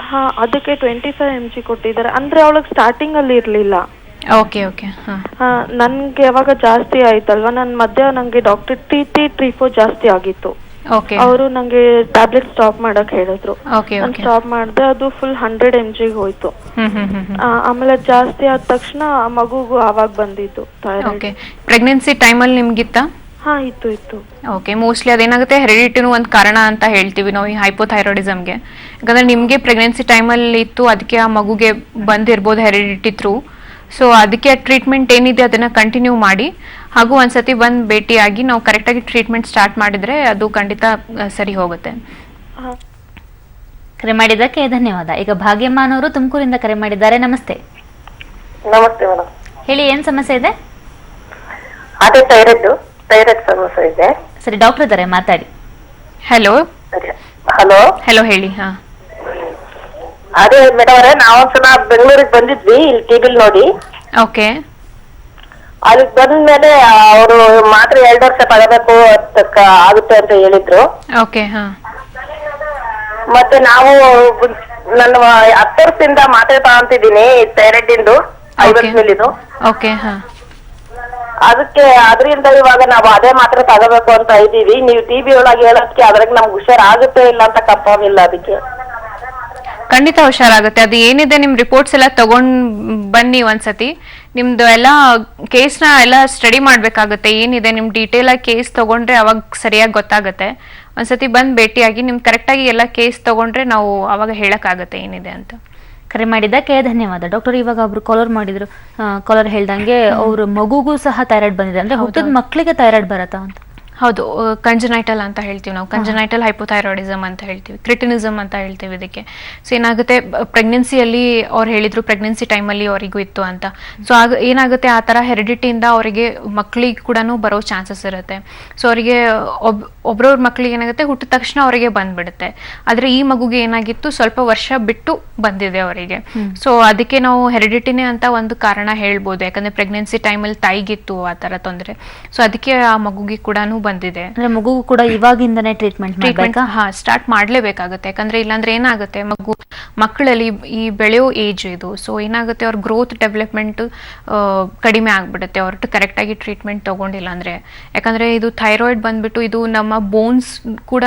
ಹಾ, ಅದಕ್ಕೆ 25 mg ಕೊಟ್ಟಿದ್ದಾರೆ. ಅಂದ್ರೆ ಅವಳಿಗೆ ಸ್ಟಾರ್ಟಿಂಗ್ ಅಲ್ಲಿ ಇರ್ಲಿಲ್ಲ. ಓಕೆ ಓಕೆ, ಹಾ. ನನ್ಗೆ ಯಾವಾಗ ಜಾಸ್ತಿ ಆಯ್ತಲ್ವಾ, ಮಧ್ಯ ನಂಗೆ ಡಾಕ್ಟರ್ T3, T4 ಜಾಸ್ತಿ ಆಗಿತ್ತು. ಓಕೆ, ಅವರು ನಂಗೆ ಟ್ಯಾಬ್ಲೆಟ್ ಸ್ಟಾಪ್ ಮಾಡಕ್ ಹೇಳಿದ್ರು. ಓಕೆ ಓಕೆ, ಸ್ಟಾಪ್ ಮಾಡಿದೆ. ಅದು ಫುಲ್ 100 mg ಹೋಯ್ತು. ಆಮೇಲೆ ಜಾಸ್ತಿ ಆದ ತಕ್ಷಣ ಮಗುಗೂ ಆವಾಗ ಬಂದಿದ್ದು ಥೈರಾಯ್ಡ್. ಓಕೆ, ಪ್ರೆಗ್ನೆನ್ಸಿ ಟೈಮಲ್ಲಿ ನಿಮ್ಗಿತ್ತಾ? ಹಾ, ಇತ್ತು. ಓಕೆ, ಮೋಸ್ಟ್ಲಿ ಅದೇನಾಗುತ್ತೆ, ಹೆರಿಡಿಟಿನೂ ಒಂದು ಕಾರಣ ಅಂತ ಹೇಳ್ತೀವಿ ನಾವು ಈ ಹೈಪೋಥೈರಾಯ್ಡಿಸಮ್ಗೆ. ಯಾಕಂದ್ರೆ ನಿಮಗೆ ಪ್ರೆಗ್ನೆನ್ಸಿ ಟೈಮಲ್ಲಿ ಇತ್ತು, ಅದಕ್ಕೆ ಆ ಮಗುಗೆ ಬಂದಿರ್ಬೋದು ಹೆರಿಡಿಟಿ ಥ್ರೂ. ಸೊ ಅದಕ್ಕೆ ಟ್ರೀಟ್ಮೆಂಟ್ ಏನಿದೆ ಅದನ್ನು ಕಂಟಿನ್ಯೂ ಮಾಡಿ, ಹಾಗೂ ಒಂದ್ಸತಿ ಬಂದು ಭೇಟಿಯಾಗಿ ನಾವು ಕರೆಕ್ಟಾಗಿ ಟ್ರೀಟ್ಮೆಂಟ್ ಸ್ಟಾರ್ಟ್ ಮಾಡಿದರೆ ಅದು ಖಂಡಿತ ಸರಿ ಹೋಗುತ್ತೆ. ಕರೆ ಮಾಡಿದ್ದಕ್ಕೆ ಧನ್ಯವಾದ. ಈಗ ಭಾಗ್ಯಮ್ಮ ಅನ್ನೋರು ತುಮಕೂರಿಂದ ಕರೆ ಮಾಡಿದ್ದಾರೆ. ನಮಸ್ತೆ. ನಮಸ್ತೆ ಮೇಡಮ್. ಹೇಳಿ, ಏನು ಸಮಸ್ಯೆ ಇದೆ? ಅದೇ ಥೈರಾಯ್ಡ್ ಸಮಸ್ಯೆ ಇದೆ. ಸರಿ, ಡಾಕ್ಟರ್ ಇದ್ದಾರೆ, ಮಾತಾಡಿ. ಹಲೋ ಹಲೋ ಹಲೋ, ಹೇಳಿ. ಹಾ, ಅದೇ ಮೇಡಮ್ ಅವರೇ, ನಾವೊಂದ್ಸಲ ಬೆಂಗಳೂರಿಗೆ ಬಂದಿದ್ವಿ ಇಲ್ಲಿ ಟಿವಿಲ್ ನೋಡಿ. ಓಕೆ, ಅಲ್ಲಿಗೆ ಬಂದ್ಮೇಲೆ ಅವರು ಮಾತ್ರ 2 ವರ್ಷ ತಗೋಬೇಕು ಆಗುತ್ತೆ ಅಂತ ಹೇಳಿದ್ರು. ಓಕೆ, ಹಾ. ಮತ್ತೆ ನಾವು ನನ್ನ 10 ವರ್ಷದಿಂದ ಮಾತ್ರೆ ತಗೊಂತಿದ್ದೀನಿ ಥೈರಾಯ್ಡ್ ಇಂದು 50 ಮಿಲಿದು. ಓಕೆ. ಹಾ, ಅದರಿಂದ ಇವಾಗ ನಾವು ಅದೇ ಮಾತ್ರೆ ತಗೋಬೇಕು ಅಂತ ಇದ್ದೀವಿ. ನೀವು ಟಿವಿ ಒಳಗೆ ಹೇಳೋದಕ್ಕೆ ಅದ್ರಾಗ ನಮ್ಗೆ ಹುಷಾರಾಗುತ್ತೆ ಇಲ್ಲ ಅಂತ ಕನ್ಫರ್ಮ್ ಇಲ್ಲ. ಅದಕ್ಕೆ ಖಂಡಿತ ಹುಷಾರಾಗುತ್ತೆ. ಅದು ಏನಿದೆ ನಿಮ್ ರಿಪೋರ್ಟ್ಸ್ ಎಲ್ಲ ತಗೊಂಡ್ ಬನ್ನಿ ಒಂದ್ಸತಿ. ನಿಮ್ದು ಎಲ್ಲ ಕೇಸ್ನ ಎಲ್ಲ ಸ್ಟಡಿ ಮಾಡ್ಬೇಕಾಗುತ್ತೆ. ಏನಿದೆ ನಿಮ್ ಡೀಟೇಲ್ ಆಗಿ ಕೇಸ್ ತಗೊಂಡ್ರೆ ಅವಾಗ ಸರಿಯಾಗಿ ಗೊತ್ತಾಗುತ್ತೆ. ಒಂದ್ಸತಿ ಬಂದ್ ಭೇಟಿಯಾಗಿ ನಿಮ್ ಕರೆಕ್ಟ್ ಆಗಿ ಎಲ್ಲ ಕೇಸ್ ತಗೊಂಡ್ರೆ ನಾವು ಅವಾಗ ಹೇಳಕ್ಕಾಗತ್ತೆ ಏನಿದೆ ಅಂತ. ಕರೆ ಮಾಡಿದ್ದಕ್ಕೆ ಧನ್ಯವಾದ ಡಾಕ್ಟರ್. ಇವಾಗ ಒಬ್ರು ಕಾಲರ್ ಮಾಡಿದ್ರು, ಕಾಲರ್ ಹೇಳ್ದಂಗೆ ಅವ್ರ ಮಗುಗೂ ಸಹ ಥೈರಾಯ್ಡ್ ಬಂದಿದೆ, ಅಂದ್ರೆ ಹುಟ್ಟಿದ ಮಕ್ಕಳಿಗೆ ಥೈರಾಯ್ಡ್ ಬರತ್ತಾ ಅಂತ? ಹೌದು, ಕಂಜನೈಟಲ್ ಅಂತ ಹೇಳ್ತೀವಿ ನಾವು. ಕಂಜನೈಟಲ್ ಹೈಪೋಥೈರಾಯ್ಡಿಸಮ್ ಅಂತ ಹೇಳ್ತೀವಿ, ಕ್ರಿಟಿನಿಸಮ್ ಅಂತ ಹೇಳ್ತೀವಿ ಇದಕ್ಕೆ. ಸೊ ಏನಾಗುತ್ತೆ, ಪ್ರೆಗ್ನೆನ್ಸಿಯಲ್ಲಿ ಅವ್ರು ಹೇಳಿದ್ರು ಪ್ರೆಗ್ನೆನ್ಸಿ ಟೈಮಲ್ಲಿ ಅವರಿಗೂ ಇತ್ತು ಅಂತ. ಸೊ ಆಗ ಏನಾಗುತ್ತೆ, ಆ ಥರ ಹೆರಿಡಿಟಿಯಿಂದ ಅವರಿಗೆ ಮಕ್ಕಳಿಗೆ ಕೂಡ ಬರೋ ಚಾನ್ಸಸ್ ಇರುತ್ತೆ. ಸೊ ಅವರಿಗೆ ಒಬ್ರವ್ರ ಮಕ್ಕಳಿಗೆ ಏನಾಗುತ್ತೆ, ಹುಟ್ಟಿದ ತಕ್ಷಣ ಅವರಿಗೆ ಬಂದ್ಬಿಡುತ್ತೆ. ಆದರೆ ಈ ಮಗುಗೆ ಏನಾಗಿತ್ತು, ಸ್ವಲ್ಪ ವರ್ಷ ಬಿಟ್ಟು ಬಂದಿದೆ ಅವರಿಗೆ. ಸೊ ಅದಕ್ಕೆ ನಾವು ಹೆರಿಡಿಟಿನೇ ಅಂತ ಒಂದು ಕಾರಣ ಹೇಳ್ಬೋದು. ಯಾಕಂದ್ರೆ ಪ್ರೆಗ್ನೆನ್ಸಿ ಟೈಮಲ್ಲಿ ತಾಯಿಗಿತ್ತು ಆ ಥರ ತೊಂದರೆ. ಸೊ ಅದಕ್ಕೆ ಆ ಮಗುಗೆ ಕೂಡ ಬಂದಿದೆ. ಅಂದ್ರೆ ಮಗುಗೂ ಕೂಡ ಇವಾಗಿಂದನೇ ಟ್ರೀಟ್ಮೆಂಟ್ ಸ್ಟಾರ್ಟ್ ಮಾಡ್ಲೇಬೇಕಾಗುತ್ತೆ. ಯಾಕಂದ್ರೆ ಇಲ್ಲಾಂದ್ರೆ ಏನಾಗುತ್ತೆ, ಮಕ್ಕಳಲ್ಲಿ ಈ ಬೆಳೆಯೋ ಏಜ್ ಇದು. ಸೊ ಏನಾಗುತ್ತೆ, ಅವ್ರ ಗ್ರೋತ್ ಡೆವಲಪ್ಮೆಂಟ್ ಕಡಿಮೆ ಆಗ್ಬಿಡುತ್ತೆ ಅವ್ರು ಕರೆಕ್ಟ್ ಆಗಿ ಟ್ರೀಟ್ಮೆಂಟ್ ತಗೊಂಡಿಲ್ಲ ಅಂದ್ರೆ. ಯಾಕಂದ್ರೆ ಇದು ಥೈರಾಯ್ಡ್ ಬಂದ್ಬಿಟ್ಟು ಇದು ನಮ್ಮ ಬೋನ್ಸ್ ಕೂಡ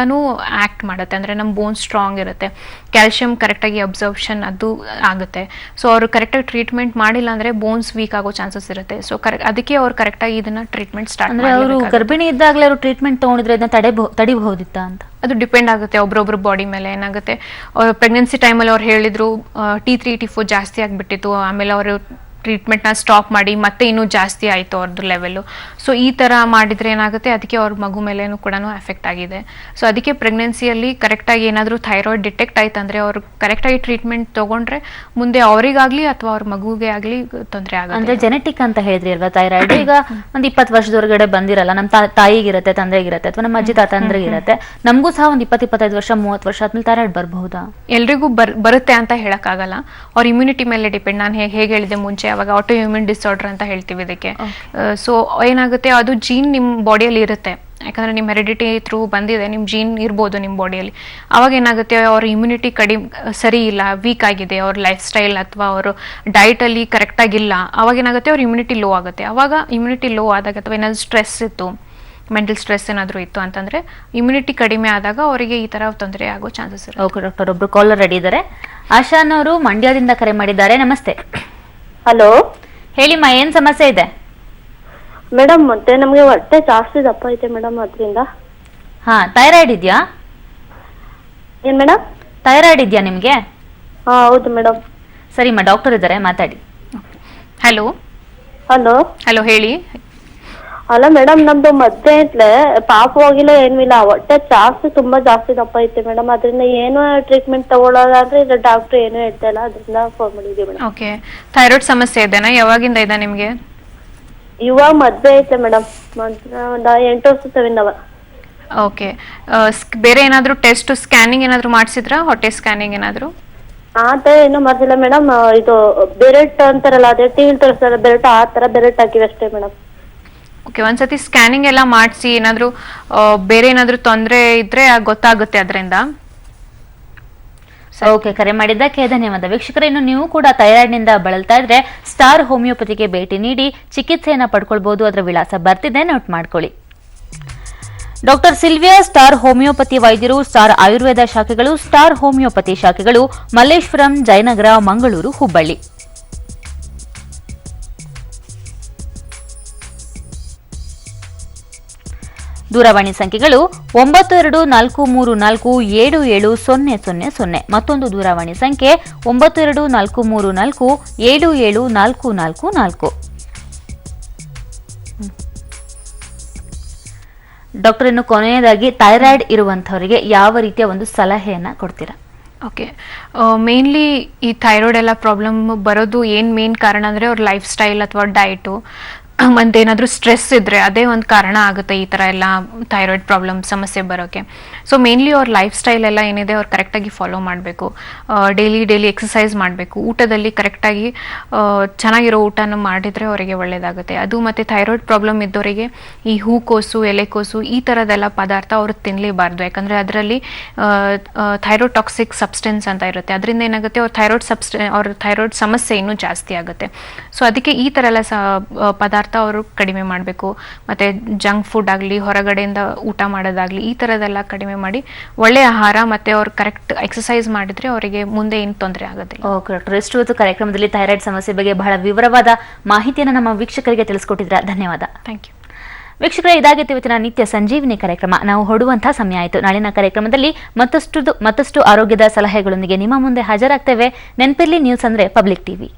ಆಕ್ಟ್ ಮಾಡುತ್ತೆ. ಅಂದ್ರೆ ನಮ್ಮ ಬೋನ್ಸ್ ಸ್ಟ್ರಾಂಗ್ ಇರುತ್ತೆ, ಕ್ಯಾಲ್ಸಿಯಂ ಕರೆಕ್ಟ್ ಆಗಿ ಅಬ್ಸರ್ಪ್ಷನ್ ಅದು ಆಗುತ್ತೆ. ಸೊ ಅವ್ರು ಕರೆಕ್ಟ್ ಆಗಿ ಟ್ರೀಟ್ಮೆಂಟ್ ಮಾಡಿಲ್ಲ ಅಂದ್ರೆ ಬೋನ್ಸ್ ವೀಕ್ ಆಗೋ ಚಾನ್ಸಸ್ ಇರುತ್ತೆ. ಸೊ ಅದಕ್ಕೆ ಅವ್ರು ಕರೆಕ್ಟ್ ಆಗಿ ಇದನ್ನ ಟ್ರೀಟ್ಮೆಂಟ್ ಸ್ಟಾರ್ಟ್ ಅಂದ್ರೆ ಅವರು ಗರ್ಭಿಣಿ ಇದ್ದಾಗಲೇ ಅವರು ಟ್ರೀಟ್ಮೆಂಟ್ ತಗೊಂಡಿದ್ರೆ ಇದನ್ನ ತಡಿಬಹುದಿತ್ತ ಅಂತ? ಅದು ಡಿಪೆಂಡ್ ಆಗುತ್ತೆ ಒಬ್ರೊಬ್ರು ಬಾಡಿ ಮೇಲೆ. ಏನಾಗುತ್ತೆ, ಅವ್ರು ಪ್ರೆಗ್ನೆನ್ಸಿ ಟೈಮಲ್ಲಿ ಅವ್ರು ಹೇಳಿದ್ರು T3 T4 ಜಾಸ್ತಿ ಆಗಿಬಿಟ್ಟಿತ್ತು, ಆಮೇಲೆ ಅವರು ಟ್ರೀಟ್ಮೆಂಟ್ನ ಸ್ಟಾಪ್ ಮಾಡಿ ಮತ್ತೆ ಇನ್ನೂ ಜಾಸ್ತಿ ಆಯಿತು ಅವ್ರದ್ದು ಲೆವೆಲ್ಲು. ಸೊ ಈ ಥರ ಮಾಡಿದರೆ ಏನಾಗುತ್ತೆ, ಅದಕ್ಕೆ ಅವ್ರ ಮಗು ಮೇಲೇನೂ ಕೂಡ ಎಫೆಕ್ಟ್ ಆಗಿದೆ. ಸೊ ಅದಕ್ಕೆ ಪ್ರೆಗ್ನೆನ್ಸಿಯಲ್ಲಿ ಕರೆಕ್ಟಾಗಿ ಏನಾದರೂ ಥೈರಾಯ್ಡ್ ಡಿಟೆಕ್ಟ್ ಆಯ್ತು ಅಂದರೆ ಅವರು ಕರೆಕ್ಟಾಗಿ ಟ್ರೀಟ್ಮೆಂಟ್ ತೊಗೊಂಡ್ರೆ ಮುಂದೆ ಅವರಿಗಾಗಲಿ ಅಥವಾ ಅವ್ರ ಮಗುಗೆ ಆಗಲಿ ತೊಂದರೆ ಆಗುತ್ತೆ. ಅಂದರೆ ಜೆನೆಟಿಕ್ ಅಂತ ಹೇಳಿದ್ರಿ ಅಲ್ವಾ ಥೈರಾಯ್ಡ್? ಈಗ ಒಂದು 20 ವರ್ಷದವರೆಗಡೆ ಬಂದಿರಲ್ಲ, ನಮ್ಮ ತಾಯಿಗಿರುತ್ತೆ, ತಂದೆಗಿರುತ್ತೆ, ಅಥವಾ ನಮ್ಮ ಅಜ್ಜಿ ತಾತಂದ್ರಿಗಿರುತ್ತೆ. ನಮಗೂ ಸಹ ಒಂದು 20-25 ವರ್ಷ 30 ವರ್ಷ ಆದ್ಮೇಲೆ ಥೈರಾಯ್ಡ್ ಬರಬಹುದಾ? ಎಲ್ರಿಗೂ ಬರುತ್ತೆ ಅಂತ ಹೇಳೋಕ್ಕಾಗಲ್ಲ. ಅವ್ರ ಇಮ್ಯುನಿಟಿ ಮೇಲೆ ಡಿಪೆಂಡ್. ನಾನು ಹೇಗೆ ಹೇಳಿದೆ ಮುಂಚೆ, ಅವಾಗ ಆಟೋ ಇಮ್ಯೂನ್ ಡಿಸಾರ್ಡರ್ ಅಂತ ಹೇಳ್ತೀವಿ ಇದಕ್ಕೆ. ಸೊ ಏನಾಗುತ್ತೆ, ಅದು ಜೀನ್ ನಿಮ್ಮ ಬಾಡಿಯಲ್ಲಿ ಇರುತ್ತೆ. ಯಾಕಂದ್ರೆ ನಿಮ್ಮ ಹೆರಿಡಿಟಿ ಥ್ರೂ ಬಂದಿದೆ, ನಿಮ್ಮ ಜೀನ್ ಇರ್ಬೋದು ನಿಮ್ಮ ಬಾಡಿಯಲ್ಲಿ. ಅವಾಗ ಏನಾಗುತ್ತೆ, ಅವ್ರ ಇಮ್ಯುನಿಟಿ ಸರಿ ಇಲ್ಲ, ವೀಕ್ ಆಗಿದೆ, ಅವ್ರ ಲೈಫ್ ಸ್ಟೈಲ್ ಅಥವಾ ಅವರು ಡಯಟಲ್ಲಿ ಕರೆಕ್ಟಾಗಿಲ್ಲ, ಅವಾಗ ಏನಾಗುತ್ತೆ, ಅವ್ರ ಇಮ್ಯುನಿಟಿ ಲೋ ಆಗುತ್ತೆ. ಅವಾಗ ಇಮ್ಯುನಿಟಿ ಲೋ ಆದಾಗ ಅಥವಾ ಏನಾದ್ರು ಸ್ಟ್ರೆಸ್ ಇತ್ತು, ಮೆಂಟಲ್ ಸ್ಟ್ರೆಸ್ ಏನಾದರೂ ಇತ್ತು ಅಂತಂದ್ರೆ ಇಮ್ಯುನಿಟಿ ಕಡಿಮೆ ಆದಾಗ ಅವರಿಗೆ ಈ ತರ ತೊಂದರೆ ಆಗೋ ಚಾನ್ಸಸ್ ಇರುತ್ತೆ. ಓಕೆ ಡಾಕ್ಟರ್, ಒಬ್ರು ಕಾಲರ್ ರೆಡಿ ಇದ್ದಾರೆ. ಆಶಾನವರು ಮಂಡ್ಯದಿಂದ ಕರೆ ಮಾಡಿದ್ದಾರೆ. ನಮಸ್ತೆ. ಹಲೋ, ಹೇಳಿಮ್ಮ, ಏನ್ ಸಮಸ್ಯೆ ಇದೆ? ಮೇಡಮ್, ಮತ್ತೆ ನಮ್ಗೆ ಹೊಟ್ಟೆ ಜಾಸ್ತಿ ದಪ್ಪ ಐತೆ ಮೇಡಮ್, ಅದರಿಂದ. ಹಾ, ಥೈರಾಯ್ಡ್ ಇದೆಯಾ? ಏನ್ ಮೇಡಮ್? ಥೈರಾಯ್ಡ್ ಇದೆಯಾ ನಿಮ್ಗೆ? ಹಾ, ಹೌದು ಮೇಡಮ್. ಸರಿಮ್ಮ, ಡಾಕ್ಟರ್ ಇದ್ದಾರೆ, ಮಾತಾಡಿ. ಹಲೋ ಹಲೋ ಹಲೋ, ಹೇಳಿ. ಅಲ್ಲ ಮೇಡಮ್, ನಮ್ದು ಮದ್ವೆ ಐತ್ಲೆ, ಪಾಪವಾಗಿಲ್ಲ ಏನೂ ಇಲ್ಲ, ಹೊಟ್ಟೆ ತುಂಬಾ ಜಾಸ್ತಿ ದಪ್ಪ ಐತೆ ಮೇಡಮ್. ಅದರಿಂದ ಏನು ಟ್ರೀಟ್ಮೆಂಟ್ ತಗೊಳ್ಳೋದಾದ್ರೆ ಇಲ್ಲ, ಡಾಕ್ಟರ್ ಏನು ಹೇಳ್ತಾ ಇಲ್ಲ, ಅದರಿಂದ ಫೋನ್ ಮಾಡಿದೀವಿ ಮೇಡಮ್. ಓಕೆ, ಥೈರಾಯ್ಡ್ ಸಮಸ್ಯೆ ಇದೆನಾ? ಯಾವಾಗಿಂದ ಇದೆ ನಿಮ್ಗೆ? ಇವಾಗ ಮದ್ವೆ ಐತೆ ಮೇಡಮ್, ಒಂದು 8 ವರ್ಷದವ. ಓಕೆ, ಬೇರೆ ಏನಾದ್ರು ಟೆಸ್ಟ್ ಸ್ಕ್ಯಾನಿಂಗ್ ಏನಾದ್ರು ಮಾಡಿಸಿದ್ರಾ? ಹೊಟ್ಟೆ ಸ್ಕ್ಯಾನಿಂಗ್ ಏನಾದ್ರು? ಆತ ಏನು ಮಾಡ್ತಿಲ್ಲ ಮೇಡಮ್. ಇದು ಬೆರೆಟ್ ಅಂತಾರಲ್ಲ, ಅದೇ ಟಿವಿಲ್ ತೋರಿಸ್ತಾರ ಬೆರೆಟ್, ಆ ತರ ಬೆರೆಟ್ ಹಾಕಿವಿ ಅಷ್ಟೇ ಮೇಡಮ್. ಓಕೆ, ಒಂದ್ಸತಿ ಸ್ಕ್ಯಾನಿಂಗ್ ಎಲ್ಲ ಮಾಡಿಸಿ, ಏನಾದ್ರು ಬೇರೆ ಏನಾದ್ರು ತೊಂದರೆ ಇದ್ರೆ ಗೊತ್ತಾಗುತ್ತೆ ಅದರಿಂದ. ಓಕೆ, ಕರೆ ಮಾಡಿದ್ದಕ್ಕೆ ಧನ್ಯವಾದ. ವೀಕ್ಷಕರೇ, ಇನ್ನು ನೀವು ಕೂಡ ಥೈರಾಯ್ಡ್ ನಿಂದ ಬಳಲ್ತಾ ಇದ್ರೆ ಸ್ಟಾರ್ ಹೋಮಿಯೋಪತಿಗೆ ಭೇಟಿ ನೀಡಿ ಚಿಕಿತ್ಸೆಯನ್ನ ಪಡ್ಕೊಳ್ಬಹುದು. ಅದರ ವಿಳಾಸ ಬರ್ತಿದೆ, ನೋಟ್ ಮಾಡ್ಕೊಳ್ಳಿ. ಡಾಕ್ಟರ್ ಸಿಲ್ವಿಯಾ ಸ್ಟಾರ್ ಹೋಮಿಯೋಪತಿ ವೈದ್ಯರು, ಸ್ಟಾರ್ ಆಯುರ್ವೇದ ಶಾಖೆಗಳು, ಸ್ಟಾರ್ ಹೋಮಿಯೋಪತಿ ಶಾಖೆಗಳು ಮಲ್ಲೇಶ್ವರಂ, ಜಯನಗರ, ಮಂಗಳೂರು, ಹುಬ್ಬಳ್ಳಿ. ದೂರವಾಣಿ ಸಂಖ್ಯೆಗಳು 9243477000. ಮತ್ತೊಂದು ದೂರವಾಣಿ ಸಂಖ್ಯೆ 9243477444. ಡಾಕ್ಟರ್, ಇನ್ನು ಕೊನೆಯದಾಗಿ ಥೈರಾಯ್ಡ್ ಇರುವಂತವರಿಗೆ ಯಾವ ರೀತಿಯ ಒಂದು ಸಲಹೆಯನ್ನ ಕೊಡ್ತೀರಾ? ಓಕೆ, ಮೇನ್ಲಿ ಈ ಥೈರಾಯ್ಡ್ ಎಲ್ಲ ಪ್ರಾಬ್ಲಮ್ ಬರೋದು ಏನು ಮೇನ್ ಕಾರಣ ಅಂದರೆ ಅವ್ರ ಲೈಫ್ ಸ್ಟೈಲ್ ಅಥವಾ ಡಯಟು. ಮತ್ತೇನಾದರೂ ಸ್ಟ್ರೆಸ್ ಇದ್ದರೆ ಅದೇ ಒಂದು ಕಾರಣ ಆಗುತ್ತೆ ಈ ಥರ ಎಲ್ಲ ಥೈರಾಯ್ಡ್ ಪ್ರಾಬ್ಲಮ್ ಸಮಸ್ಯೆ ಬರೋಕ್ಕೆ. ಸೊ ಮೇನ್ಲಿ ಅವ್ರ ಲೈಫ್ ಸ್ಟೈಲ್ ಎಲ್ಲ ಏನಿದೆ ಅವ್ರು ಕರೆಕ್ಟಾಗಿ ಫಾಲೋ ಮಾಡಬೇಕು. ಡೈಲಿ ಎಕ್ಸಸೈಸ್ ಮಾಡಬೇಕು. ಊಟದಲ್ಲಿ ಕರೆಕ್ಟಾಗಿ ಚೆನ್ನಾಗಿರೋ ಊಟನ ಮಾಡಿದರೆ ಅವರಿಗೆ ಒಳ್ಳೆಯದಾಗುತ್ತೆ. ಅದು ಮತ್ತು ಥೈರಾಯ್ಡ್ ಪ್ರಾಬ್ಲಮ್ ಇದ್ದವರಿಗೆ ಈ ಹೂಕೋಸು, ಎಲೆಕೋಸು ಈ ಥರದ್ದೆಲ್ಲ ಪದಾರ್ಥ ಅವರು ತಿನ್ನಲೇಬಾರ್ದು. ಯಾಕಂದರೆ ಅದರಲ್ಲಿ ಥೈರೋಟಾಕ್ಸಿಕ್ ಸಬ್ಸ್ಟೆನ್ಸ್ ಅಂತ ಇರುತ್ತೆ. ಅದರಿಂದ ಏನಾಗುತ್ತೆ ಅವ್ರ ಥೈರಾಯ್ಡ್ ಸಮಸ್ಯೆ ಇನ್ನೂ ಜಾಸ್ತಿ ಆಗುತ್ತೆ. ಸೊ ಅದಕ್ಕೆ ಈ ಥರ ಎಲ್ಲ ಪದಾರ್ಥ ಅವರು ಕಡಿಮೆ ಮಾಡಬೇಕು. ಮತ್ತು ಜಂಕ್ ಫುಡ್ ಆಗಲಿ, ಹೊರಗಡೆಯಿಂದ ಊಟ ಮಾಡೋದಾಗಲಿ ಈ ಥರದ್ದೆಲ್ಲ ಕಡಿಮೆ ಮಾಡಿ ಒಳ್ಳೆಯ ಆಹಾರ ಮತ್ತು ಅವ್ರು ಕರೆಕ್ಟ್ ಎಕ್ಸಸೈಸ್ ಮಾಡಿದರೆ ಅವರಿಗೆ ಮುಂದೆ ಏನು ತೊಂದರೆ ಆಗೋದಿಲ್ಲ. ಓಕೆ ಡಾಕ್ಟರ್, ಇಷ್ಟು ಹೊತ್ತು ಕಾರ್ಯಕ್ರಮದಲ್ಲಿ ಥೈರಾಯ್ಡ್ ಸಮಸ್ಯೆ ಬಗ್ಗೆ ಬಹಳ ವಿವರವಾದ ಮಾಹಿತಿಯನ್ನು ನಮ್ಮ ವೀಕ್ಷಕರಿಗೆ ತಿಳಿಸ್ಕೊಟ್ಟಿದ್ರ, ಧನ್ಯವಾದ. Thank you. ವೀಕ್ಷಕರೇ, ಇದಾಗಿತ್ತು ಇವತ್ತಿನ ನಿತ್ಯ ಸಂಜೀವಿನಿ ಕಾರ್ಯಕ್ರಮ. ನಾವು ಹೊರಡುವಂತಹ ಸಮಯ ಆಯಿತು. ನಾಳಿನ ಕಾರ್ಯಕ್ರಮದಲ್ಲಿ ಮತ್ತಷ್ಟು ಆರೋಗ್ಯದ ಸಲಹೆಗಳೊಂದಿಗೆ ನಿಮ್ಮ ಮುಂದೆ ಹಾಜರಾಗ್ತೇವೆ. ನೆನಪಿರ್ಲಿ, ನ್ಯೂಸ್ ಅಂದ್ರೆ ಪಬ್ಲಿಕ್ ಟಿವಿ.